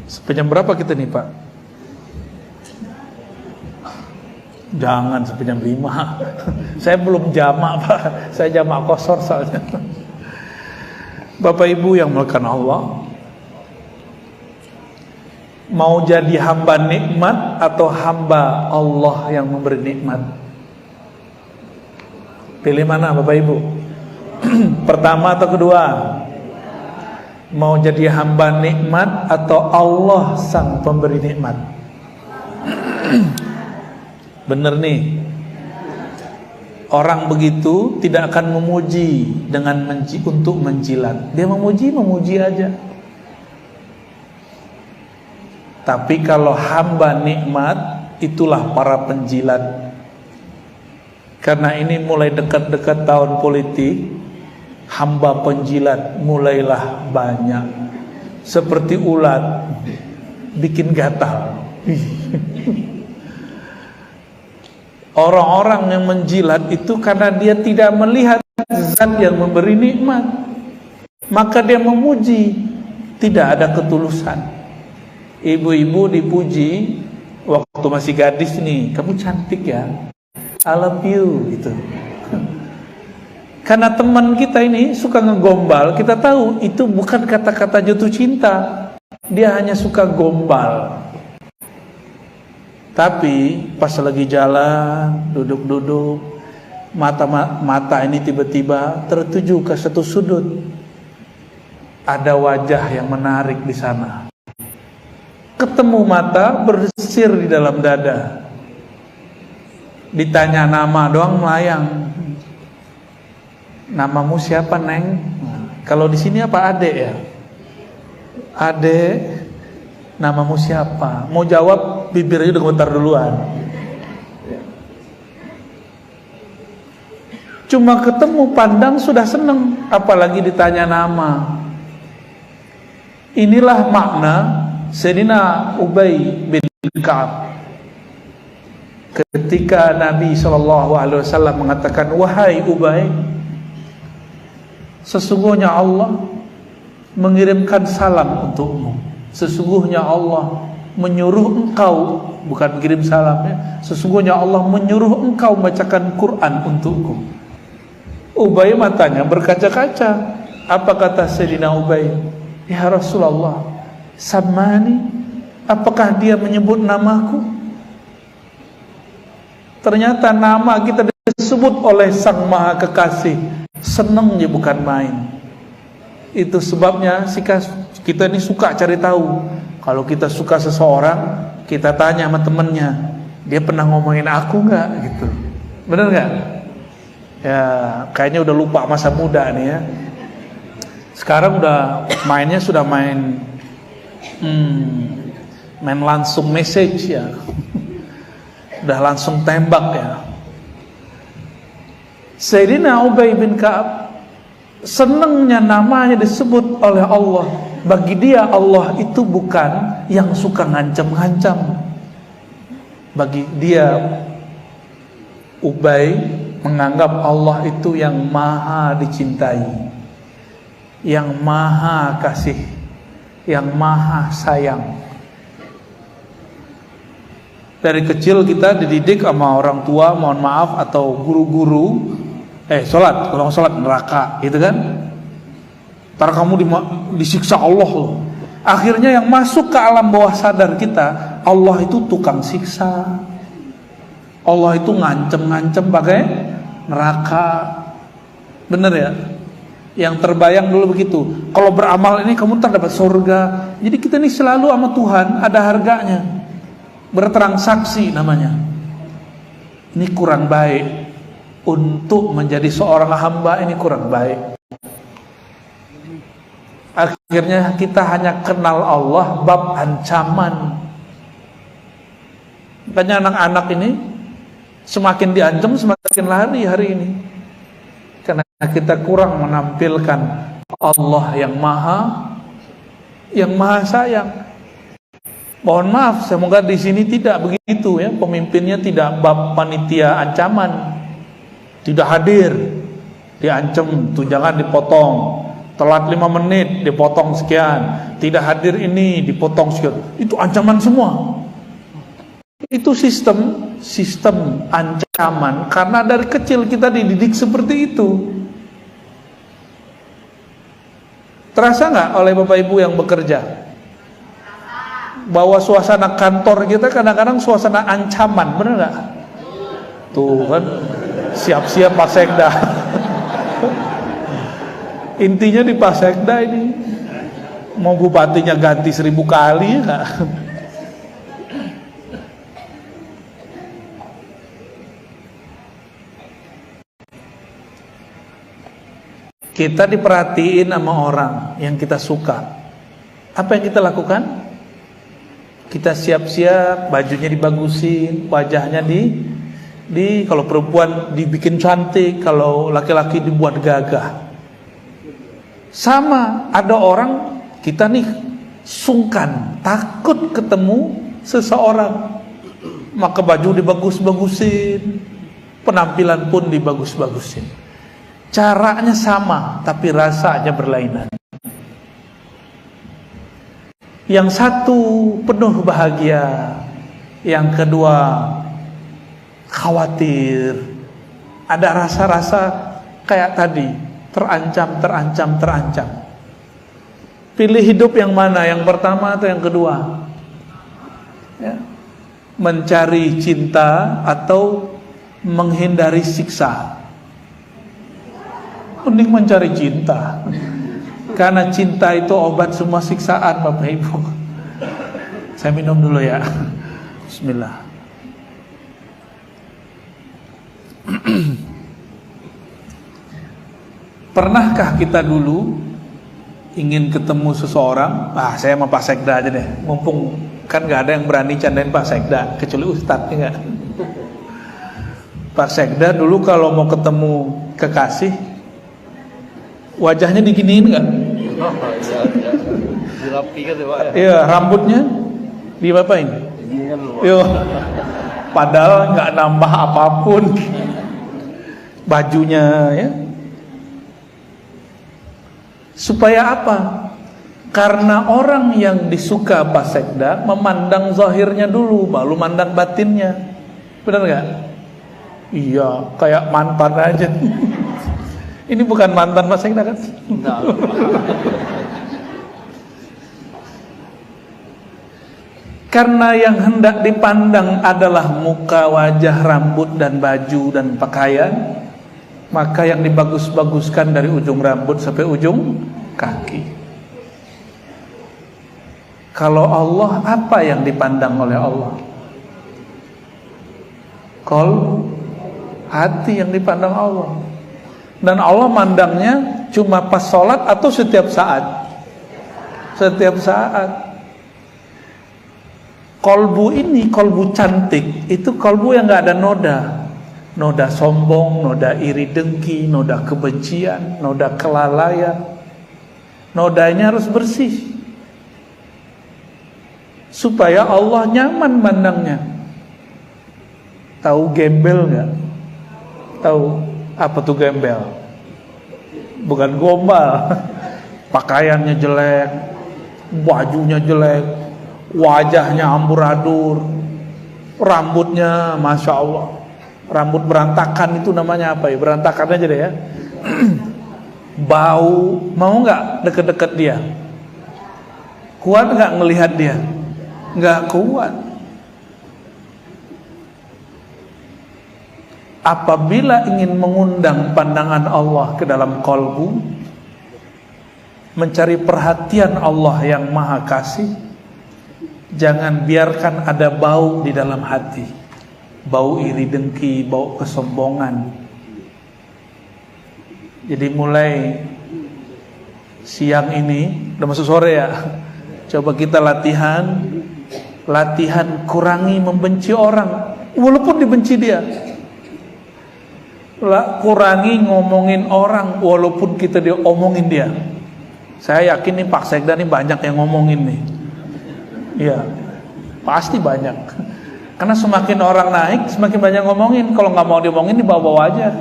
Sampai jam berapa kita nih Pak? Jangan sampai jam 5. Saya belum jamak, Pak. Saya jamak kosor soalnya. Bapak Ibu yang melakukan Allah, mau jadi hamba nikmat atau hamba Allah yang memberi nikmat? Pilih mana Bapak Ibu? Pertama atau kedua? Mau jadi hamba nikmat atau Allah sang pemberi nikmat? Bener nih. Orang begitu tidak akan memuji dengan untuk menjilat. Dia memuji aja. Tapi kalau hamba nikmat, itulah para penjilat. Karena ini mulai dekat-dekat tahun politik, hamba penjilat mulailah banyak. Seperti ulat bikin gatal. Orang-orang yang menjilat itu karena dia tidak melihat zat yang memberi nikmat, maka dia memuji, tidak ada ketulusan. Ibu-ibu dipuji waktu masih gadis nih, kamu cantik ya, I love you gitu. Karena teman kita ini suka ngegombal, kita tahu itu bukan kata-kata jatuh cinta, dia hanya suka gombal. Tapi pas lagi jalan, duduk-duduk, mata ini tiba-tiba tertuju ke satu sudut. Ada wajah yang menarik di sana. Ketemu mata bersir di dalam dada. Ditanya nama doang melayang. Namamu siapa, Neng? Kalau di sini apa Ade ya? Ade. Namamu siapa? Mau jawab bibirnya udah gemetar duluan. Cuma ketemu pandang sudah seneng, apalagi ditanya nama. Inilah makna Sayyidina Ubay bin Ka'ab ketika Nabi SAW mengatakan, wahai Ubay, sesungguhnya Allah mengirimkan salam untukmu. Sesungguhnya Allah menyuruh engkau, bukan kirim salamnya, sesungguhnya Allah menyuruh engkau membacakan Quran untukku. Ubay matanya berkaca-kaca. Apa kata Sayyidina Ubay? Ya Rasulullah, samani, apakah dia menyebut namaku? Ternyata nama kita disebut oleh Sang Maha Kekasih. Senangnya bukan main. Itu sebabnya kita ini suka cari tahu. Kalau kita suka seseorang, kita tanya sama temennya, dia pernah ngomongin aku nggak gitu, bener nggak? Ya kayaknya udah lupa masa muda nih ya. Sekarang udah mainnya sudah main langsung message ya, udah langsung tembak ya. Sayyidina Ubay bin Ka'ab senangnya namanya disebut oleh Allah. Bagi dia Allah itu bukan yang suka ngancam-ngancam. Bagi dia Ubay menganggap Allah itu yang maha dicintai, yang maha kasih, yang maha sayang. Dari kecil kita dididik sama orang tua, mohon maaf, atau guru-guru, sholat, kalau sholat neraka gitu kan. Ntar kamu disiksa Allah loh. Akhirnya yang masuk ke alam bawah sadar kita, Allah itu tukang siksa, Allah itu ngancem-ngancem pakai neraka. Bener ya? Yang terbayang dulu begitu. Kalau beramal ini kamu ntar dapat surga. Jadi kita ini selalu sama Tuhan ada harganya. Bertransaksi namanya. Ini kurang baik. Untuk menjadi seorang hamba ini kurang baik. Akhirnya kita hanya kenal Allah bab ancaman. Makanya anak-anak ini semakin diancam semakin lari hari ini. Karena kita kurang menampilkan Allah yang maha sayang. Mohon maaf, semoga di sini tidak begitu ya. Pemimpinnya tidak bab panitia ancaman. Tidak hadir, diancam, tunjangan dipotong. Telat 5 menit dipotong sekian, tidak hadir ini dipotong sekian. Itu ancaman semua. Itu sistem sistem ancaman karena dari kecil kita dididik seperti itu. Terasa nggak oleh Bapak Ibu yang bekerja bahwa suasana kantor kita kadang-kadang suasana ancaman, bener nggak? Tuh kan, siap-siap Pak Sekda. Intinya di Pak Sekda ini mau bupatinya ganti 1000 kali ya. Kita diperhatiin sama orang yang kita suka. Apa yang kita lakukan? Kita siap-siap, bajunya dibagusin, wajahnya di kalau perempuan dibikin cantik, kalau laki-laki dibuat gagah. Sama, ada orang kita nih sungkan, takut ketemu seseorang, maka baju dibagus-bagusin, penampilan pun dibagus-bagusin. Caranya sama, tapi rasanya berlainan. Yang satu penuh bahagia, yang kedua khawatir. Ada rasa-rasa kayak tadi, terancam. Pilih hidup yang mana? Yang pertama atau yang kedua? Ya. Mencari cinta atau menghindari siksa? Mending mencari cinta, karena cinta itu obat semua siksaan, Bapak Ibu. Saya minum dulu ya. Bismillah. Pernahkah kita dulu ingin ketemu seseorang? Saya sama Pak Sekda aja deh, mumpung kan gak ada yang berani candain Pak Sekda kecuali Ustadz, ya gak? Pak Sekda dulu kalau mau ketemu kekasih, wajahnya diginiin nggak? Dirapikan ya Pak ya? Iya, rambutnya diapain? Yo, padahal nggak nambah apapun. Bajunya ya. Supaya apa? Karena orang yang disuka Pak Sekda memandang zahirnya dulu, baru mandang batinnya. Benar nggak? Iya, kayak mantan aja. Ini bukan mantan Pak Sekda kan? Enggak. Karena yang hendak dipandang adalah muka, wajah, rambut, dan baju, dan pakaian, maka yang dibagus-baguskan dari ujung rambut sampai ujung kaki. Kalau Allah, apa yang dipandang oleh Allah? Qalb, hati yang dipandang Allah. Dan Allah mandangnya cuma pas sholat atau setiap saat? Setiap saat. Kolbu ini, kolbu cantik, itu kolbu yang gak ada noda. Noda sombong, noda iri dengki, noda kebencian, noda kelalaian. Nodanya harus bersih, supaya Allah nyaman mandangnya. Tahu gembel gak? Tahu apa tuh gembel? Bukan gombal. Pakaiannya jelek, bajunya jelek, wajahnya amburadul, rambutnya masya Allah, rambut berantakan, itu namanya apa ya? Berantakan aja deh ya. Bau, mau nggak deket-deket dia? Kuat nggak ngelihat dia? Nggak kuat. Apabila ingin mengundang pandangan Allah ke dalam kolbu, mencari perhatian Allah yang maha kasih, jangan biarkan ada bau di dalam hati. Bau iri dengki, bau kesombongan. Jadi mulai siang ini, udah masuk sore ya, coba kita latihan kurangi membenci orang, walaupun dibenci dia. Kurangi ngomongin orang walaupun kita diomongin dia. Saya yakin nih Pak Sekda nih banyak yang ngomongin nih. Iya, pasti banyak. Karena semakin orang naik, semakin banyak ngomongin. Kalau nggak mau diomongin, dibawa-bawa aja.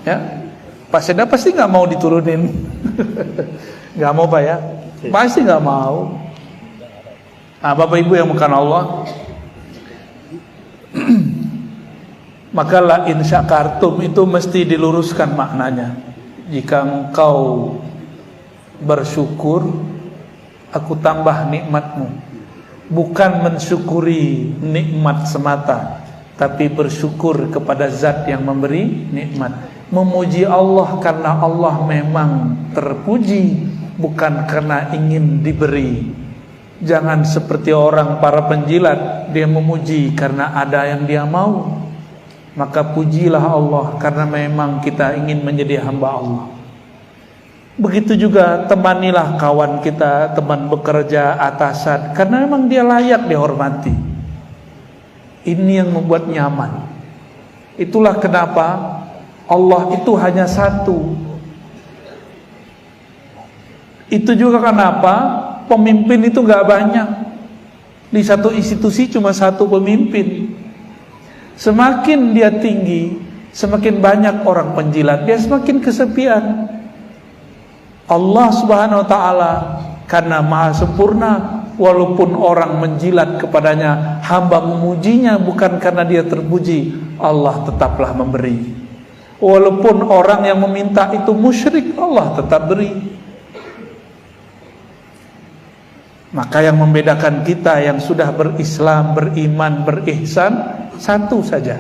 Ya, Pak Sekda pasti nggak mau diturunin. Nggak mau Pak ya? Pasti nggak mau. Nah, Bapak Ibu yang bukan Allah, Maka la in syakartum itu mesti diluruskan maknanya. Jika engkau bersyukur, aku tambah nikmatmu. Bukan mensyukuri nikmat semata, tapi bersyukur kepada zat yang memberi nikmat. Memuji Allah karena Allah memang terpuji, bukan karena ingin diberi. Jangan seperti orang para penjilat, dia memuji karena ada yang dia mau. Maka pujilah Allah karena memang kita ingin menjadi hamba Allah. Begitu juga temanilah kawan kita, teman bekerja, atasan, karena memang dia layak dihormati. Ini yang membuat nyaman. Itulah kenapa Allah itu hanya satu. Itu juga kenapa pemimpin itu gak banyak. Di satu institusi cuma satu pemimpin. Semakin dia tinggi, semakin banyak orang penjilat, dia semakin kesepian. Allah Subhanahu wa ta'ala karena maha sempurna, walaupun orang menjilat kepadanya, hamba memujinya bukan karena dia terpuji, Allah tetaplah memberi. Walaupun orang yang meminta itu musyrik, Allah tetap beri. Maka yang membedakan kita yang sudah berislam, beriman, berihsan, satu saja.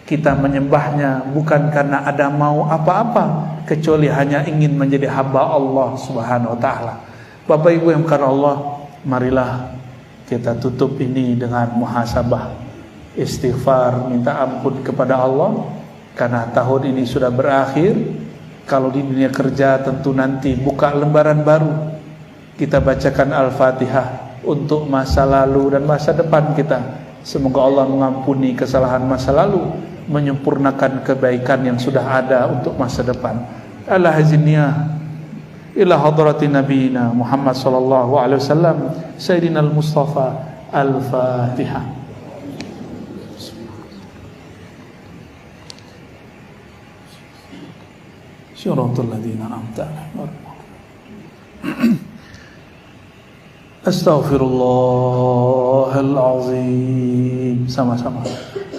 Kita menyembahnya bukan karena ada mau apa-apa, kecuali hanya ingin menjadi hamba Allah Subhanahu wa ta'ala. Bapak Ibu yang karena Allah, marilah kita tutup ini dengan muhasabah, istighfar, minta ampun kepada Allah. Karena tahun ini sudah berakhir. Kalau di dunia kerja tentu nanti buka lembaran baru. Kita bacakan Al-Fatihah untuk masa lalu dan masa depan kita. Semoga Allah mengampuni kesalahan masa lalu, menyempurnakan kebaikan yang sudah ada untuk masa depan. Al-Haziniyah ila hadrati nabiyina Muhammad sallallahu alaihi wasallam Sayyidina al-Mustafa. Al-Fatihah. Syiratal ladzina an'amta alaihim. Astaghfirullahalazim. Sama-sama.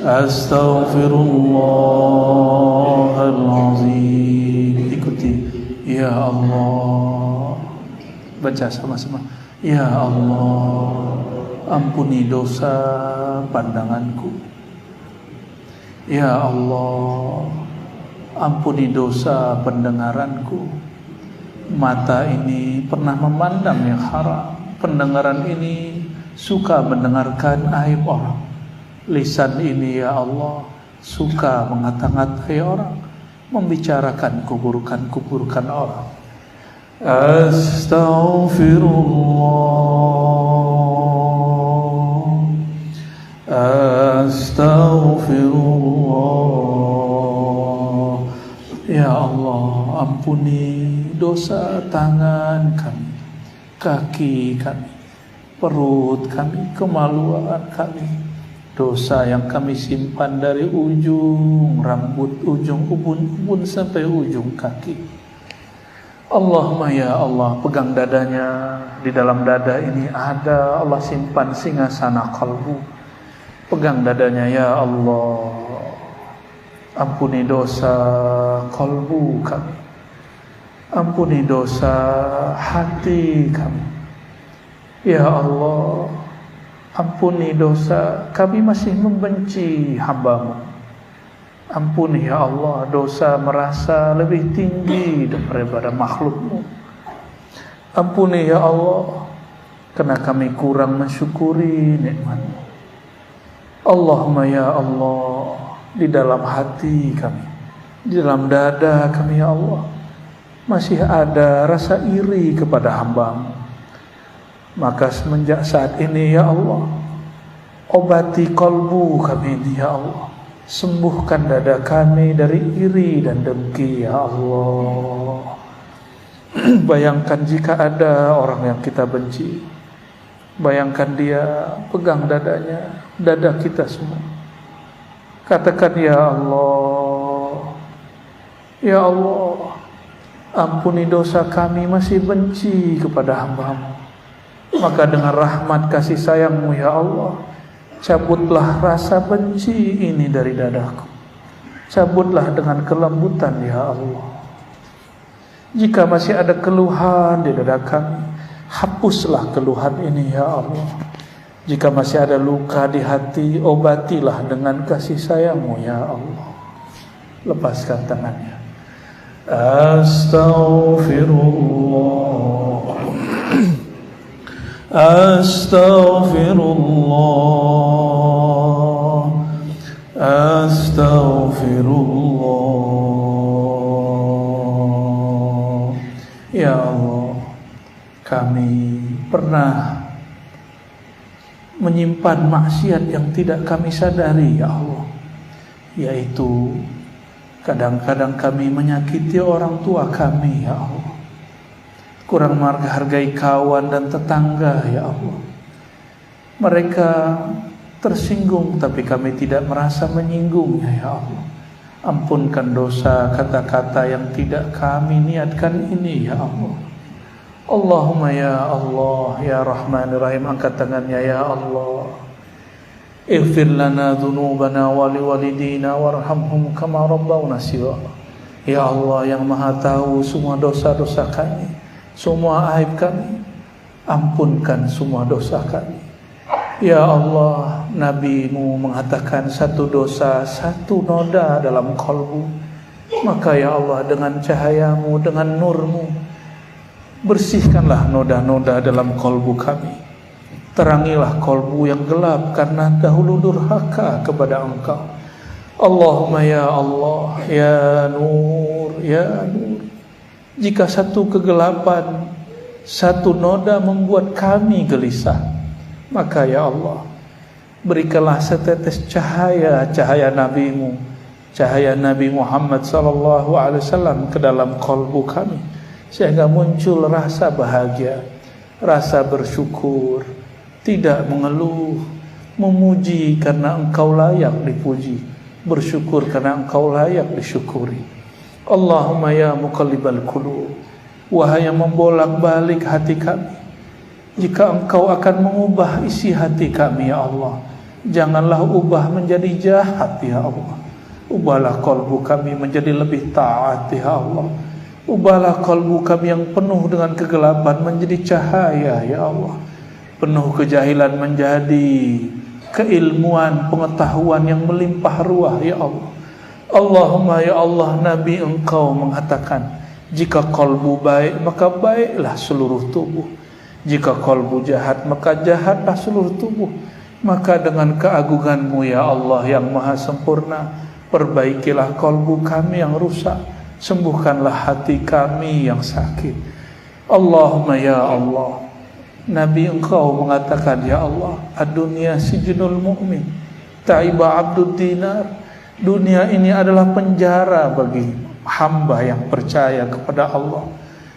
Astaghfirullahalazim. Ikuti. Ya Allah. Baca sama-sama. Ya Allah, ampuni dosa pandanganku. Ya Allah, ampuni dosa pendengaranku. Mata ini pernah memandang yang haram. Pendengaran ini suka mendengarkan aib orang. Lisan ini ya Allah suka mengata-ngatai orang, membicarakan keburukan-keburukan orang. Astaghfirullah, astaghfirullah. Ya Allah, ampuni dosa tangan kami, kaki kami, perut kami, kemaluan kami, dosa yang kami simpan dari ujung rambut, ujung ubun-ubun sampai ujung kaki. Allahumma ya Allah, pegang dadanya. Di dalam dada ini ada Allah simpan singgasana kalbu. Pegang dadanya ya Allah, ampuni dosa kalbu kami, ampuni dosa hati kami. Ya Allah, ampuni dosa kami masih membenci hamba-Mu. Ampuni ya Allah dosa merasa lebih tinggi daripada makhluk-Mu. Ampuni ya Allah karena kami kurang mensyukuri nikmat-Mu. Allahumma ya Allah, di dalam hati kami, di dalam dada kami ya Allah, masih ada rasa iri kepada hamba-Mu. Maka semenjak saat ini ya Allah, obati kalbu kami ini ya Allah. Sembuhkan dada kami dari iri dan dengki ya Allah. Bayangkan jika ada orang yang kita benci, bayangkan dia pegang dadanya, dada kita semua. Katakan ya Allah, ya Allah, ampuni dosa kami masih benci kepada hamba-Mu. Maka dengan rahmat kasih sayang-Mu ya Allah, cabutlah rasa benci ini dari dadaku. Cabutlah dengan kelembutan ya Allah. Jika masih ada keluhan di dada kami, hapuslah keluhan ini ya Allah. Jika masih ada luka di hati, obatilah dengan kasih sayang-Mu ya Allah. Lepaskan tangannya. Astaghfirullah. Astaghfirullah. Astaghfirullah. Ya Allah, kami pernah menyimpan maksiat yang tidak kami sadari ya Allah, yaitu kadang-kadang kami menyakiti orang tua kami ya Allah, kurang menghargai kawan dan tetangga ya Allah. Mereka tersinggung tapi kami tidak merasa menyinggungnya ya Allah. Ampunkan dosa kata-kata yang tidak kami niatkan ini ya Allah. Allahumma ya Allah ya Rahmanir Rahim, angkat tangannya ya Allah. Ighfir lana dhunubana wa liwalidina warhamhum kama rabbawna shighara. Ya Allah yang Maha tahu semua dosa-dosa kami, semua aib kami, ampunkan semua dosa kami. Ya Allah, Nabi-Mu mengatakan satu dosa, satu noda dalam kalbu. Maka ya Allah dengan cahaya-Mu, dengan nur-Mu, bersihkanlah noda-noda dalam kalbu kami. Terangilah kalbu yang gelap karena dahulu durhaka kepada Engkau. Allahumma ya Allah, ya Nur, ya Nur. Jika satu kegelapan, satu noda membuat kami gelisah, maka ya Allah, berikanlah setetes cahaya, cahaya Nabi-Mu, cahaya Nabi Muhammad SAW ke dalam kalbu kami, sehingga muncul rasa bahagia, rasa bersyukur, tidak mengeluh, memuji karena Engkau layak dipuji, bersyukur karena Engkau layak disyukuri. Allahumma ya muqallibal qulub, wahai yang membolak-balik hati kami, jika Engkau akan mengubah isi hati kami ya Allah, janganlah ubah menjadi jahat ya Allah. Ubahlah kalbu kami menjadi lebih taat ya Allah. Ubahlah kalbu kami yang penuh dengan kegelapan menjadi cahaya ya Allah, penuh kejahilan menjadi keilmuan, pengetahuan yang melimpah ruah ya Allah. Allahumma ya Allah, Nabi Engkau mengatakan, jika kalbu baik maka baiklah seluruh tubuh, jika kalbu jahat maka jahatlah seluruh tubuh. Maka dengan keagungan-Mu ya Allah yang maha sempurna, perbaikilah kalbu kami yang rusak, sembuhkanlah hati kami yang sakit. Allahumma ya Allah, Nabi Engkau mengatakan ya Allah, ad-dunya sijnul mu'min, ta'iba abdud dinar. Dunia ini adalah penjara bagi hamba yang percaya kepada Allah.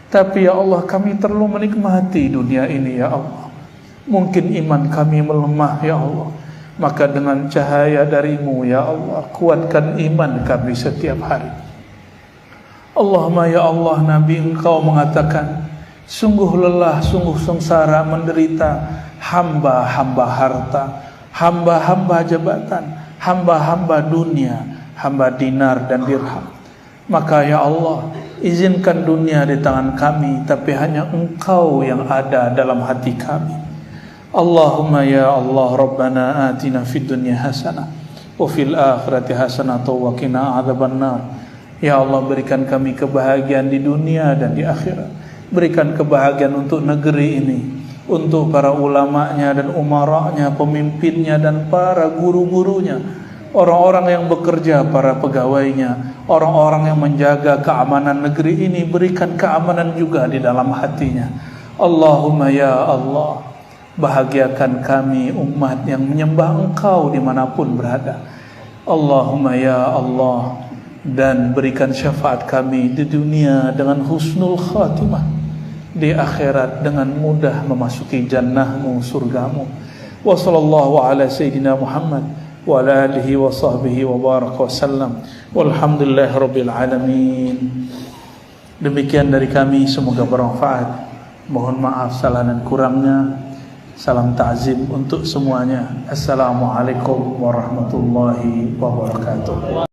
Tapi ya Allah, kami terlalu menikmati dunia ini ya Allah. Mungkin iman kami melemah ya Allah. Maka dengan cahaya dari-Mu ya Allah, kuatkan iman kami setiap hari. Allahumma ya Allah, Nabi Engkau mengatakan, sungguh lelah, sungguh sengsara menderita hamba-hamba harta, hamba-hamba jabatan, hamba-hamba dunia, hamba dinar dan dirham. Maka ya Allah, izinkan dunia di tangan kami, tapi hanya Engkau yang ada dalam hati kami. Allahumma ya Allah, Rabbana atina fid dunya hasanah wa fil akhirati hasanah wa qina adzabannar. Ya Allah, berikan kami kebahagiaan di dunia dan di akhirat. Berikan kebahagiaan untuk negeri ini, untuk para ulamanya dan umaranya, pemimpinnya dan para guru-gurunya, orang-orang yang bekerja, para pegawainya, orang-orang yang menjaga keamanan negeri ini. Berikan keamanan juga di dalam hatinya. Allahumma ya Allah, bahagiakan kami umat yang menyembah Engkau dimanapun berada. Allahumma ya Allah, dan berikan syafaat kami di dunia dengan husnul khatimah, di akhirat dengan mudah memasuki jannah-Mu, surga-Mu. Wa sallallahu ala sayyidina Muhammad wa ala alihi wa sahbihi wa baraka wa sallam. Walhamdulillahi rabbil alamin. Demikian dari kami, semoga bermanfaat. Mohon maaf salah dan kurangnya. Salam ta'zim untuk semuanya. Assalamualaikum warahmatullahi wabarakatuh.